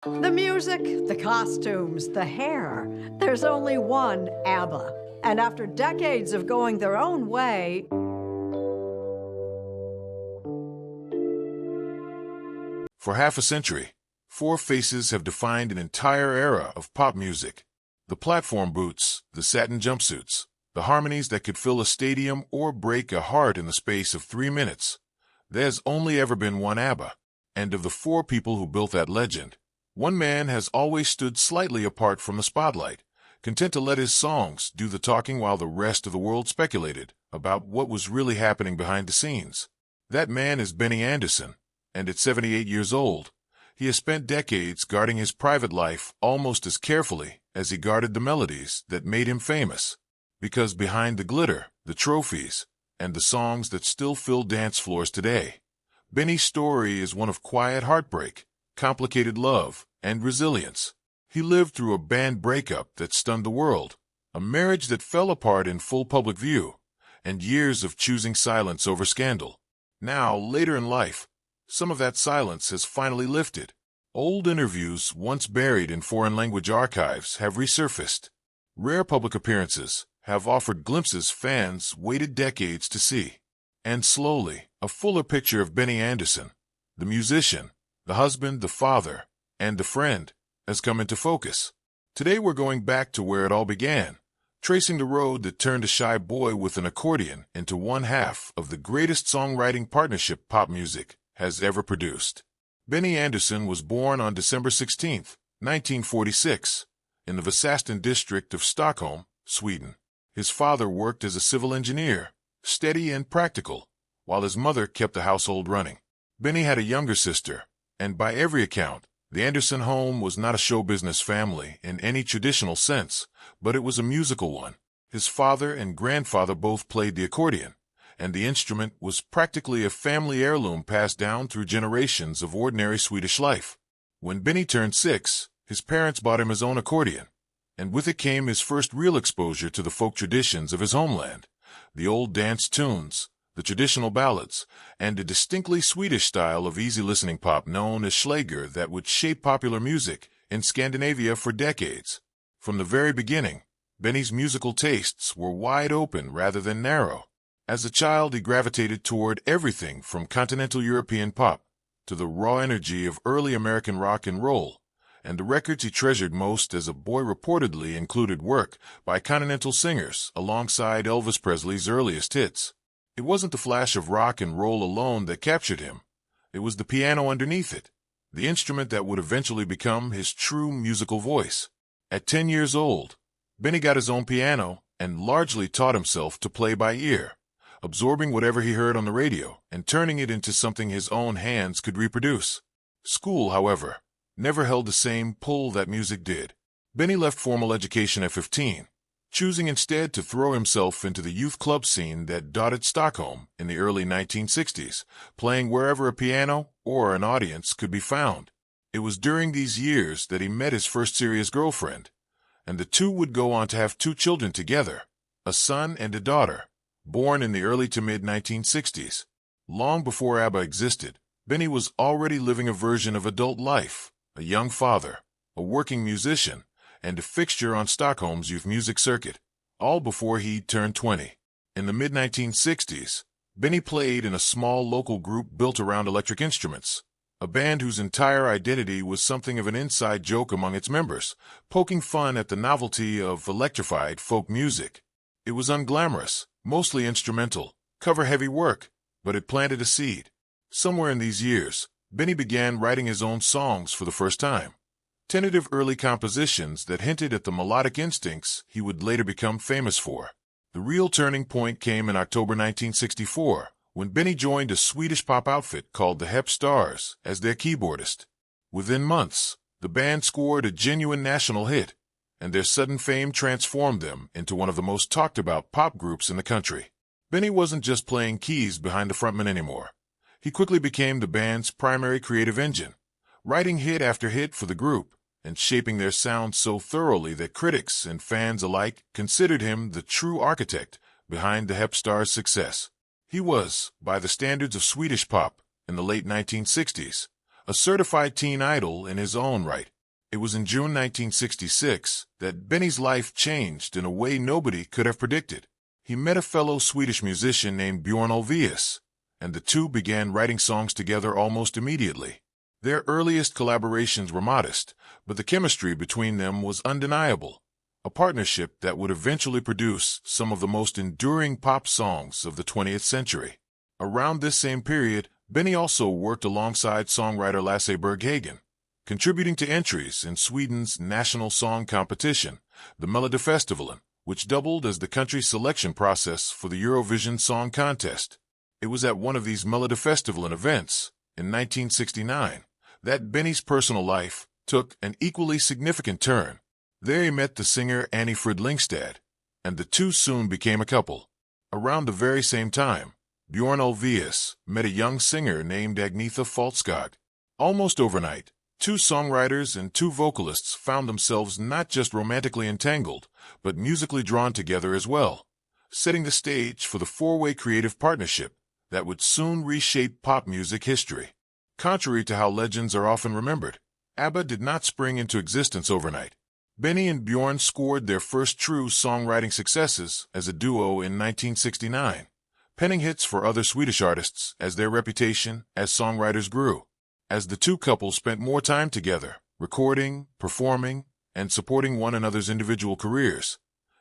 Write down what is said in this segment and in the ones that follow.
The music, the costumes, the hair. There's only one ABBA. And after decades of going their own way, For half a century, four faces have defined an entire era of pop music. The platform boots, the satin jumpsuits, the harmonies that could fill a stadium or break a heart in the space of 3 minutes. There's only ever been one ABBA. And of the four people who built that legend, one man has always stood slightly apart from the spotlight, content to let his songs do the talking while the rest of the world speculated about what was really happening behind the scenes. That man is Benny Andersson, and at 78 years old, he has spent decades guarding his private life almost as carefully as he guarded the melodies that made him famous. Because behind the glitter, the trophies, and the songs that still fill dance floors today, Benny's story is one of quiet heartbreak, complicated love, and resilience. He lived through a band breakup that stunned the world, a marriage that fell apart in full public view, and years of choosing silence over scandal. Now, later in life, some of that silence has finally lifted. Old interviews once buried in foreign language archives have resurfaced. Rare public appearances have offered glimpses fans waited decades to see. And slowly, a fuller picture of Benny Andersson, the musician, the husband, the father, and the friend, has come into focus. Today we're going back to where it all began, tracing the road that turned a shy boy with an accordion into one half of the greatest songwriting partnership pop music has ever produced. Benny Andersson was born on December 16, 1946, in the Västastern district of Stockholm, Sweden. His father worked as a civil engineer, steady and practical, while his mother kept the household running. Benny had a younger sister, and by every account, the Andersson home was not a show business family in any traditional sense, but it was a musical one. His father and grandfather both played the accordion, and the instrument was practically a family heirloom passed down through generations of ordinary Swedish life. When Benny turned 6, his parents bought him his own accordion, and with it came his first real exposure to the folk traditions of his homeland, the old dance tunes, the traditional ballads, and a distinctly Swedish style of easy-listening pop known as Schlager that would shape popular music in Scandinavia for decades. From the very beginning, Benny's musical tastes were wide open rather than narrow. As a child, he gravitated toward everything from continental European pop to the raw energy of early American rock and roll, and the records he treasured most as a boy reportedly included work by continental singers alongside Elvis Presley's earliest hits. It wasn't the flash of rock and roll alone that captured him. It was the piano underneath it, the instrument that would eventually become his true musical voice. At 10 years old, Benny got his own piano and largely taught himself to play by ear, absorbing whatever he heard on the radio and turning it into something his own hands could reproduce. School, however, never held the same pull that music did. Benny left formal education at 15, choosing instead to throw himself into the youth club scene that dotted Stockholm in the early 1960s, playing wherever a piano or an audience could be found. It was during these years that he met his first serious girlfriend, and the two would go on to have 2 children together, a son and a daughter, born in the early to mid-1960s. Long before ABBA existed, Benny was already living a version of adult life, a young father, a working musician, and a fixture on Stockholm's youth music circuit, all before he turned 20. In the mid-1960s, Benny played in a small local group built around electric instruments, a band whose entire identity was something of an inside joke among its members, poking fun at the novelty of electrified folk music. It was unglamorous, mostly instrumental, cover-heavy work, but it planted a seed. Somewhere in these years, Benny began writing his own songs for the first time. Tentative early compositions that hinted at the melodic instincts he would later become famous for. The real turning point came in October 1964, when Benny joined a Swedish pop outfit called the Hep Stars as their keyboardist. Within months, the band scored a genuine national hit, and their sudden fame transformed them into one of the most talked-about pop groups in the country. Benny wasn't just playing keys behind the frontman anymore. He quickly became the band's primary creative engine, writing hit after hit for the group and shaping their sound so thoroughly that critics and fans alike considered him the true architect behind the Hep Stars' success. He was, by the standards of Swedish pop in the late 1960s, a certified teen idol in his own right. It was in June 1966 that Benny's life changed in a way nobody could have predicted. He met a fellow Swedish musician named Björn Ulvaeus, and the two began writing songs together almost immediately. Their earliest collaborations were modest, but the chemistry between them was undeniable, a partnership that would eventually produce some of the most enduring pop songs of the 20th century. Around this same period, Benny also worked alongside songwriter Lasse Berghagen, contributing to entries in Sweden's national song competition, the Melodifestivalen, which doubled as the country's selection process for the Eurovision Song Contest. It was at one of these Melodifestivalen events, in 1969, that Benny's personal life took an equally significant turn. There he met the singer Annie Frid Lyngstad, and the two soon became a couple. Around the very same time, Björn Ulvaeus met a young singer named Agnetha Faltskog. Almost overnight, two songwriters and two vocalists found themselves not just romantically entangled, but musically drawn together as well, setting the stage for the four-way creative partnership that would soon reshape pop music history. Contrary to how legends are often remembered, ABBA did not spring into existence overnight. Benny and Björn scored their first true songwriting successes as a duo in 1969, penning hits for other Swedish artists as their reputation as songwriters grew. As the two couples spent more time together, recording, performing, and supporting one another's individual careers,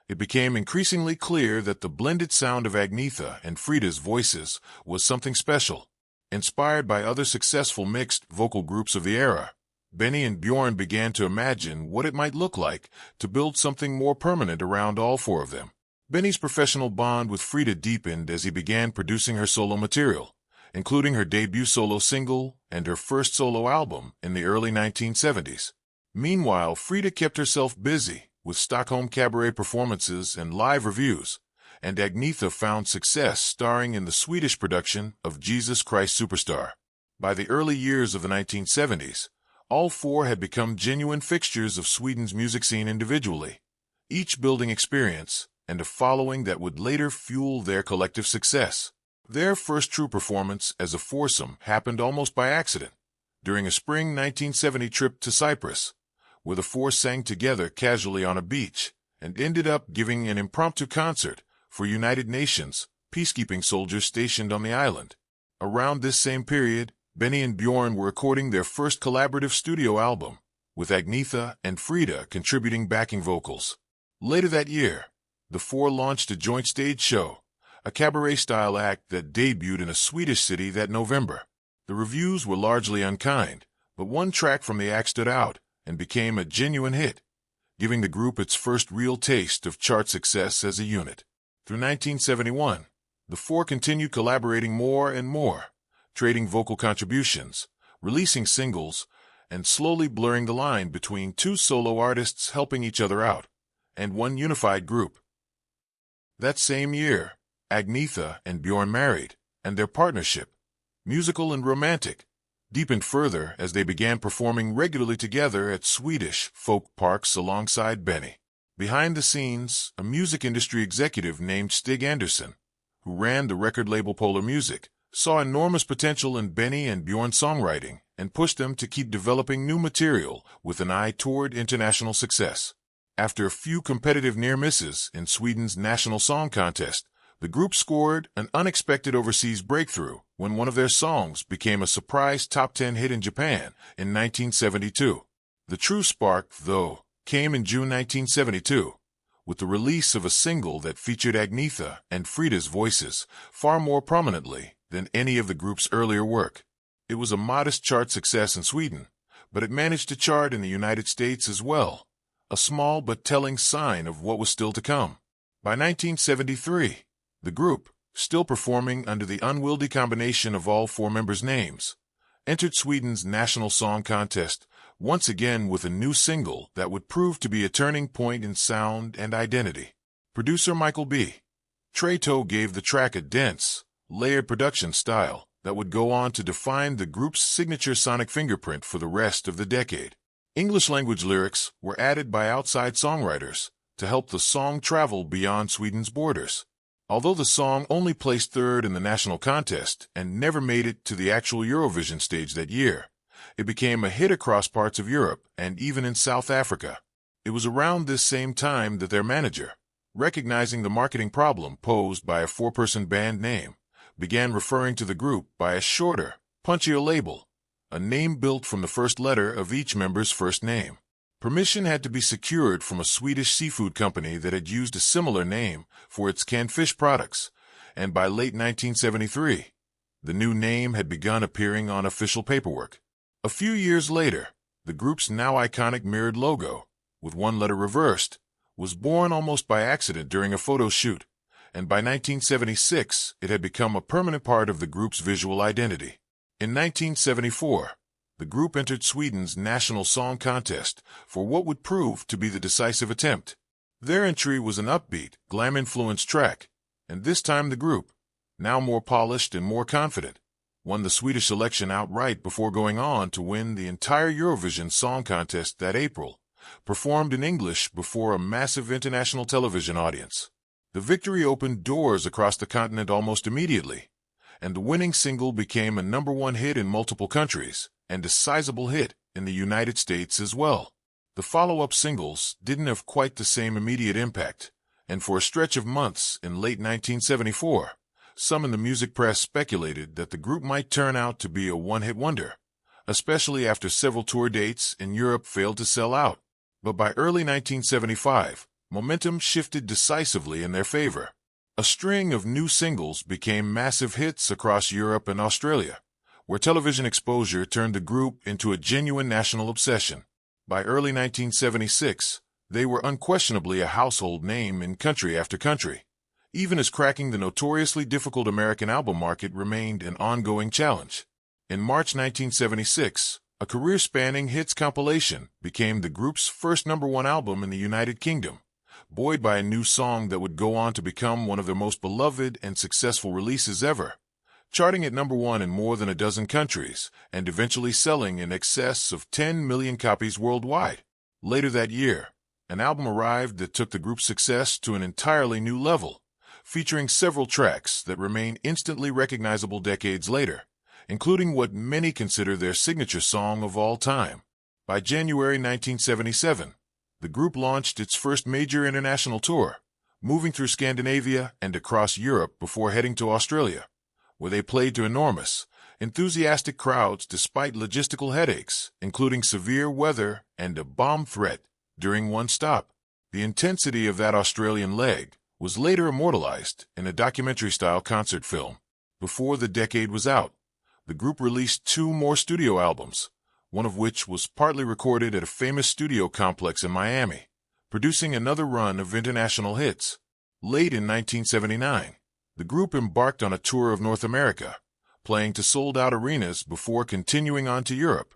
it became increasingly clear that the blended sound of Agnetha and Frida's voices was something special. Inspired by other successful mixed vocal groups of the era, Benny and Björn began to imagine what it might look like to build something more permanent around all four of them. Benny's professional bond with Frida deepened as he began producing her solo material, including her debut solo single and her first solo album in the early 1970s. Meanwhile, Frida kept herself busy with Stockholm cabaret performances and live reviews, and Agnetha found success starring in the Swedish production of Jesus Christ Superstar. By the early years of the 1970s, all four had become genuine fixtures of Sweden's music scene individually, each building experience and a following that would later fuel their collective success. Their first true performance as a foursome happened almost by accident, during a spring 1970 trip to Cyprus, where the four sang together casually on a beach and ended up giving an impromptu concert for United Nations peacekeeping soldiers stationed on the island. Around this same period, Benny and Björn were recording their first collaborative studio album, with Agnetha and Frida contributing backing vocals. Later that year, the four launched a joint stage show, a cabaret-style act that debuted in a Swedish city that November. The reviews were largely unkind, but one track from the act stood out and became a genuine hit, giving the group its first real taste of chart success as a unit. Through 1971, the four continued collaborating more and more, trading vocal contributions, releasing singles, and slowly blurring the line between two solo artists helping each other out, and one unified group. That same year, Agnetha and Björn married, and their partnership, musical and romantic, deepened further as they began performing regularly together at Swedish folk parks alongside Benny. Behind the scenes, a music industry executive named Stig Andersson, who ran the record label Polar Music, saw enormous potential in Benny and Björn's songwriting and pushed them to keep developing new material with an eye toward international success. After a few competitive near misses in Sweden's national song contest, the group scored an unexpected overseas breakthrough when one of their songs became a surprise top 10 hit in Japan in 1972. The true spark, though, came in June 1972, with the release of a single that featured Agnetha and Frida's voices far more prominently than any of the group's earlier work. It was a modest chart success in Sweden, but it managed to chart in the United States as well, a small but telling sign of what was still to come. By 1973, the group, still performing under the unwieldy combination of all four members' names, entered Sweden's national song contest once again with a new single that would prove to be a turning point in sound and identity. Producer Michael B. Trejto gave the track a dense, layered production style that would go on to define the group's signature sonic fingerprint for the rest of the decade. English-language lyrics were added by outside songwriters to help the song travel beyond Sweden's borders. Although the song only placed third in the national contest and never made it to the actual Eurovision stage that year, It became a hit across parts of Europe and even in South Africa. It was around this same time that their manager, recognizing the marketing problem posed by a four-person band name, began referring to the group by a shorter, punchier label, a name built from the first letter of each member's first name. Permission had to be secured from a Swedish seafood company that had used a similar name for its canned fish products, and by late 1973, the new name had begun appearing on official paperwork. A few years later, the group's now iconic mirrored logo, with one letter reversed, was born almost by accident during a photo shoot, and by 1976 it had become a permanent part of the group's visual identity. In 1974, the group entered Sweden's National Song Contest for what would prove to be the decisive attempt. Their entry was an upbeat, glam-influenced track, and this time the group, now more polished and more confident, won the Swedish election outright before going on to win the entire Eurovision Song Contest that April, performed in English before a massive international television audience. The victory opened doors across the continent almost immediately, and the winning single became a #1 hit in multiple countries, and a sizable hit in the United States as well. The follow-up singles didn't have quite the same immediate impact, and for a stretch of months in late 1974, some in the music press speculated that the group might turn out to be a one-hit wonder, especially after several tour dates in Europe failed to sell out. But by early 1975, momentum shifted decisively in their favor. A string of new singles became massive hits across Europe and Australia, where television exposure turned the group into a genuine national obsession. By early 1976, they were unquestionably a household name in country after country, even as cracking the notoriously difficult American album market remained an ongoing challenge. In March 1976, a career-spanning hits compilation became the group's first #1 album in the United Kingdom, buoyed by a new song that would go on to become one of their most beloved and successful releases ever, charting at #1 in more than a dozen countries and eventually selling in excess of 10 million copies worldwide. Later that year, an album arrived that took the group's success to an entirely new level, featuring several tracks that remain instantly recognizable decades later, including what many consider their signature song of all time. By January 1977, the group launched its first major international tour, moving through Scandinavia and across Europe before heading to Australia, where they played to enormous, enthusiastic crowds despite logistical headaches, including severe weather and a bomb threat during one stop. The intensity of that Australian leg was later immortalized in a documentary-style concert film. Before the decade was out, the group released 2 more studio albums, one of which was partly recorded at a famous studio complex in Miami, producing another run of international hits. Late in 1979, the group embarked on a tour of North America, playing to sold-out arenas before continuing on to Europe,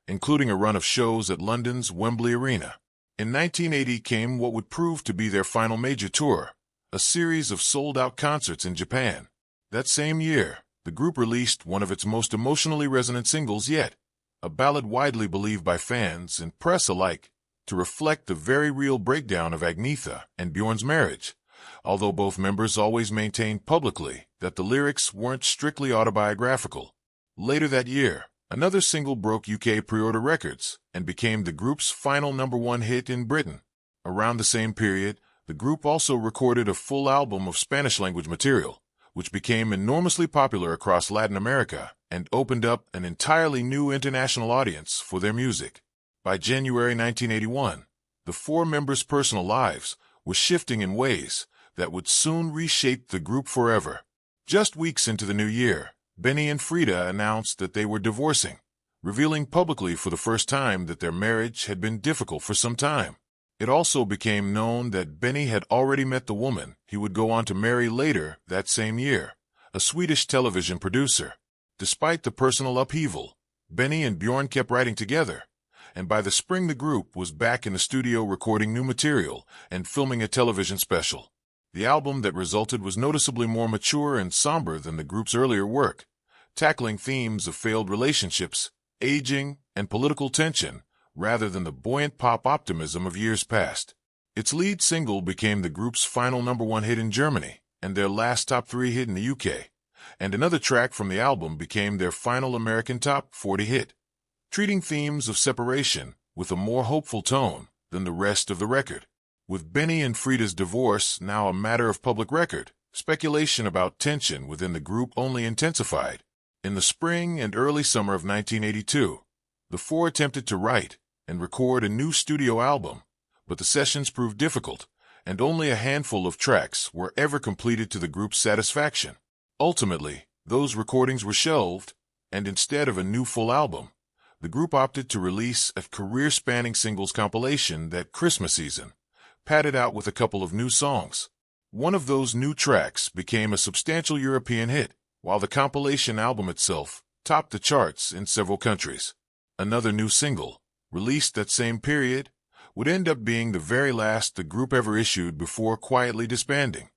including a run of shows at London's Wembley Arena. In 1980 came what would prove to be their final major tour, a series of sold-out concerts in Japan. That same year, the group released one of its most emotionally resonant singles yet, a ballad widely believed by fans and press alike to reflect the very real breakdown of Agnetha and Bjorn's marriage, although both members always maintained publicly that the lyrics weren't strictly autobiographical. Later that year, another single broke UK pre-order records and became the group's final #1 hit in Britain. Around the same period, the group also recorded a full album of Spanish-language material, which became enormously popular across Latin America and opened up an entirely new international audience for their music. By January 1981, the 4 members' personal lives were shifting in ways that would soon reshape the group forever. Just weeks into the new year, Benny and Frida announced that they were divorcing, revealing publicly for the first time that their marriage had been difficult for some time. It also became known that Benny had already met the woman he would go on to marry later that same year, a Swedish television producer. Despite the personal upheaval, Benny and Bjorn kept writing together, and by the spring the group was back in the studio recording new material and filming a television special. The album that resulted was noticeably more mature and somber than the group's earlier work, tackling themes of failed relationships, aging, and political tension, rather than the buoyant pop optimism of years past. Its lead single became the group's final #1 hit in Germany and their last top 3 hit in the UK, and another track from the album became their final American top 40 hit. treating themes of separation with a more hopeful tone than the rest of the record. With Benny and Frida's divorce now a matter of public record, speculation about tension within the group only intensified. In the spring and early summer of 1982, the four attempted to write and record a new studio album, but the sessions proved difficult, and only a handful of tracks were ever completed to the group's satisfaction. Ultimately, those recordings were shelved, and instead of a new full album, the group opted to release a career-spanning singles compilation that Christmas season, padded out with a couple of new songs. One of those new tracks became a substantial European hit, while the compilation album itself topped the charts in several countries. Another new single, released that same period, would end up being the very last the group ever issued before quietly disbanding.